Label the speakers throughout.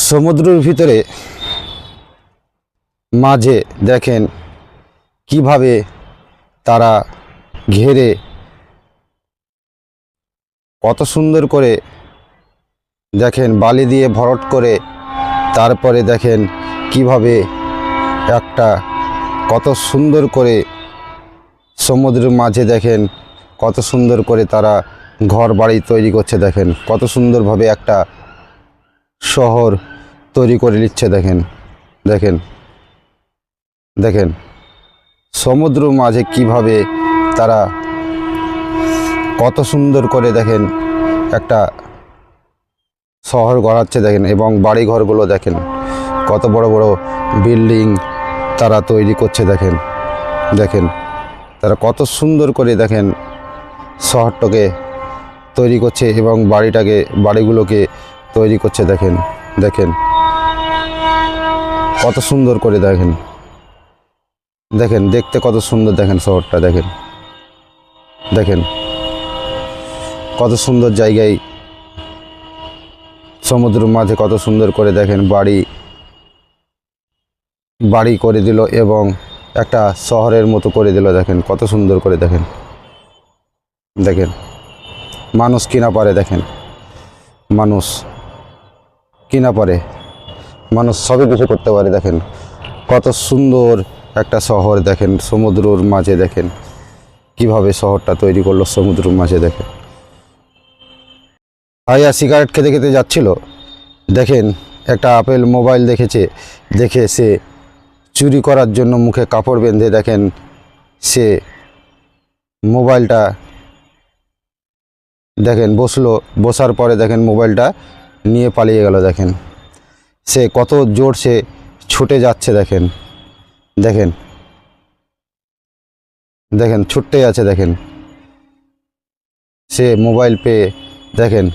Speaker 1: সমুদ্রের ভিতরে মাঝে দেখেন কিভাবে তারা ঘেরে কত সুন্দর করে দেখেন বালি দিয়ে ভরাট করে তারপরে দেখেন কিভাবে একটা কত সুন্দর করে সমুদ্রের মাঝে দেখেন কত সুন্দর করে তারা ঘর বাড়ি তৈরি করছে। দেখেন কত সুন্দরভাবে একটা শহর তৈরি করে নিচ্ছে। দেখেন দেখেন দেখেন সমুদ্র মাঝে কিভাবে তারা কত সুন্দর করে দেখেন একটা শহর গড়াচ্ছে। দেখেন এবং বাড়ি ঘরগুলো দেখেন কত বড় বড় বিল্ডিং তারা তৈরি করছে। দেখেন দেখেন তারা কত সুন্দর করে দেখেন শহরটাকে তৈরি করছে এবং বাড়িগুলোকে তৈরি করছে। দেখেন দেখেন কত সুন্দর করে দেখেন দেখেন দেখতে কত সুন্দর দেখেন শহরটা। দেখেন দেখেন কত সুন্দর জায়গায় সমুদ্রের মাঝে কত সুন্দর করে দেখেন বাড়ি করে দিল এবং একটা শহরের মতো করে দিল। দেখেন কত সুন্দর করে দেখেন দেখেন মানুষ কিনা পারে। দেখেন মানুষ কিনা পারে, মানুষ সবই কিছু করতে পারে। দেখেন কত সুন্দর একটা শহর। দেখেন সমুদ্রের মাঝে দেখেন কিভাবে শহরটা তৈরি করলো সমুদ্রের মাঝে। দেখেন ভাইয়া সিগারেট খেতে খেতে যাচ্ছিল, দেখেন একটা আপেল মোবাইল দেখে সে চুরি করার জন্য মুখে কাপড় বেঁধে দেখেন সে মোবাইলটা দেখেন বসার পরে দেখেন মোবাইলটা নিয়ে পালিয়ে গেল। দেখেন সে কত জোর সে ছুটে যাচ্ছে। দেখেন দেখেন দেখেন ছুটতে আছে। দেখেন সে মোবাইল পেয়ে দেখেন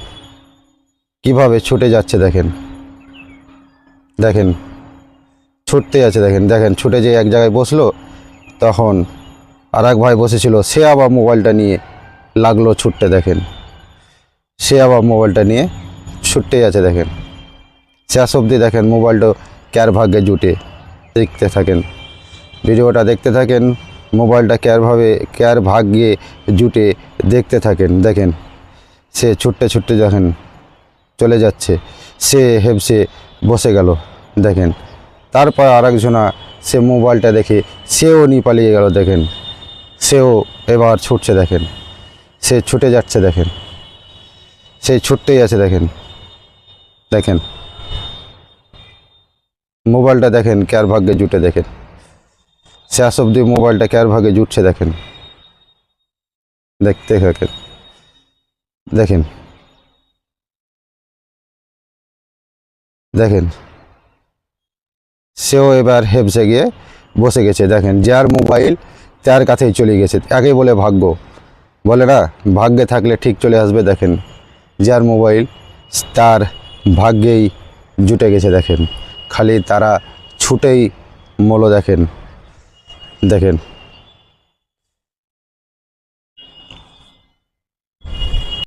Speaker 1: কিভাবে ছুটে যাচ্ছে। দেখেন দেখেন ছুটতে আছে। দেখেন দেখেন ছুটে যেয়ে এক জায়গায় বসলো, তখন আর এক ভাই বসেছিল, সে আবার মোবাইলটা নিয়ে লাগলো ছুটতে। দেখেন সে আবার মোবাইলটা নিয়ে ছুটতেই আছে। দেখেন শেষ অবধি দেখেন মোবাইলটা কার ভাগ্যে জুটে। দেখতে থাকেন ভিডিওটা, দেখতে থাকেন মোবাইলটা কার ভাগ্যে জুটে দেখতে থাকেন। দেখেন সে ছুটতে দেখেন চলে যাচ্ছে, সে হেবসে বসে গেল। দেখেন তারপর আরেকজনা সে মোবাইলটা দেখে সেও নিয়ে পালিয়ে গেল। দেখেন সেও এবার ছুটছে। দেখেন সে ছুটে যাচ্ছে। দেখেন সে ছুটতেই আছে। দেখেন দেখেন মোবাইলটা দেখেন কার ভাগ্যে জুটে। দেখেন শেষ অবধি মোবাইলটা কার ভাগ্যে জুটছে। দেখেন দেখতে থাকেন দেখেন দেখেন সেও এবার হেবসে গিয়ে বসে গেছে। দেখেন যার মোবাইল তার কাছেই চলে গেছে। একেই বলে ভাগ্য, বলে না ভাগ্যে থাকলে ঠিক চলে আসবে। দেখেন যার মোবাইল তার ভাগ্যেই জুটে গেছে। দেখেন খালি তারা ছুটেই মলো। দেখেন দেখেন